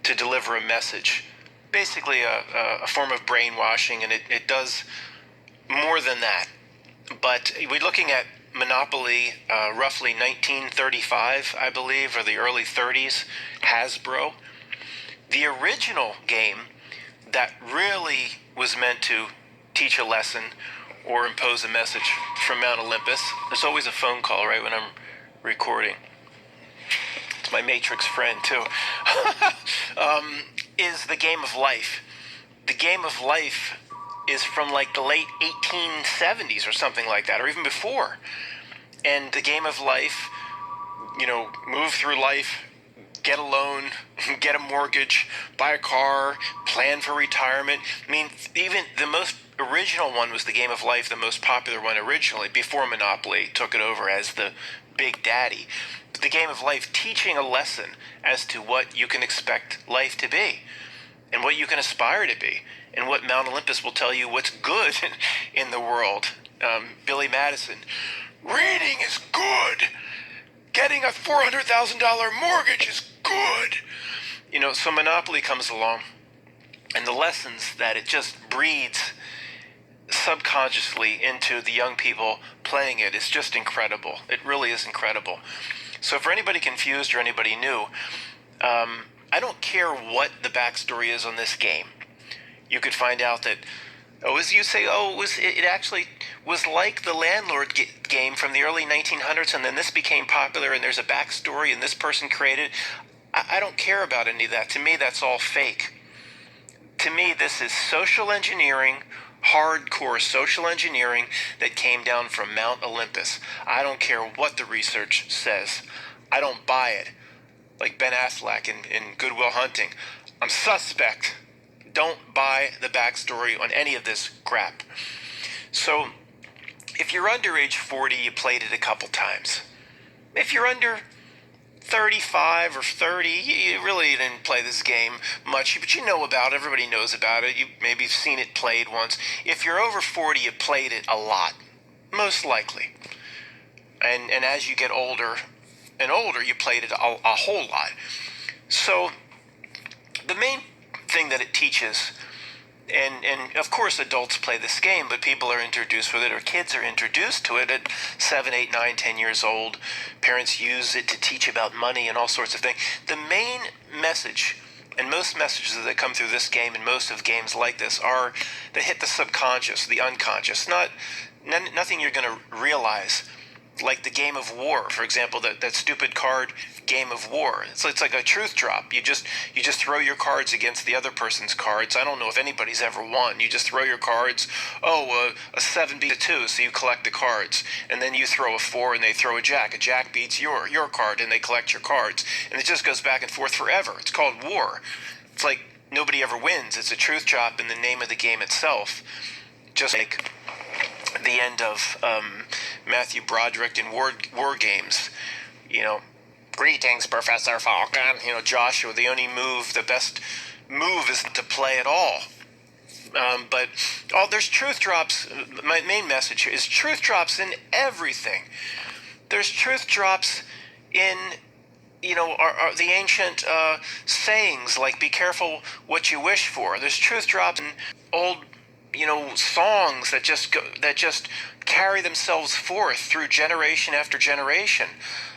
to deliver a message. Basically a form of brainwashing, and it does more than that. But we're looking at Monopoly, roughly 1935, I believe, or the early 30s, Hasbro. The original game that really was meant to teach a lesson or impose a message from Mount Olympus. There's always a phone call, right, when I'm recording. It's my Matrix friend, too. Is the Game of Life. The Game of Life is from like the late 1870s or something like that, or even before. And the Game of Life, move through life, get a loan, get a mortgage, buy a car, plan for retirement. I mean, even the most original one was the Game of Life, the most popular one originally, before Monopoly took it over as the big daddy. But the Game of Life teaching a lesson as to what you can expect life to be and what you can aspire to be and what Mount Olympus will tell you what's good in the world. Billy Madison, reading is good. Getting a $400,000 mortgage is good. So Monopoly comes along, and the lessons that it just breeds subconsciously into the young people playing it is just incredible. It really is incredible. So for anybody confused or anybody new, I don't care what the backstory is on this game. You could find out that, it actually was like the Landlord game from the early 1900s, and then this became popular, and there's a backstory, and this person created. I don't care about any of that. To me, that's all fake. To me, this is social engineering, hardcore social engineering that came down from Mount Olympus. I don't care what the research says. I don't buy it. Like Ben Affleck in Good Will Hunting. I'm suspect. Don't buy the backstory on any of this crap. So, if you're under age 40, you played it a couple times. If you're under 35 or 30, you really didn't play this game much, but you know about it. Everybody knows about it. You maybe seen it played once. If you're over 40, you played it a lot, most likely. And as you get older and older, you played it a whole lot. So, the main thing that it teaches, and of course adults play this game, but people are introduced with it, or kids are introduced to it at 7, 8, 9, 10 years old. Parents use it to teach about money and all sorts of things. The main message, and most messages that come through this game and most of games like this, are that hit the subconscious, the unconscious, nothing you're going to realize. Like the Game of War, for example, that stupid card Game of War. It's like a truth drop. You just throw your cards against the other person's cards. I don't know if anybody's ever won. You just throw your cards. A 7 beats a 2, so you collect the cards. And then you throw a 4 and they throw a jack. A jack beats your card and they collect your cards. And it just goes back and forth forever. It's called war. It's like nobody ever wins. It's a truth drop in the name of the game itself. Just like the end of Matthew Broderick in War Games. Greetings, Professor Falcon. Joshua, the best move is to play at all. But there's truth drops. My main message is truth drops in everything. There's truth drops in, the ancient sayings like "Be careful what you wish for." There's truth drops in old, songs that just carry themselves forth through generation after generation,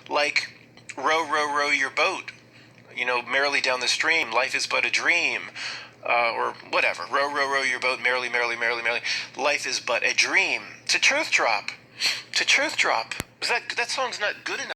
like "Row, row, row your boat," merrily down the stream, life is but a dream, or whatever. Row, row, row your boat, merrily, merrily, merrily, merrily, life is but a dream. It's a truth drop. That song's not good enough.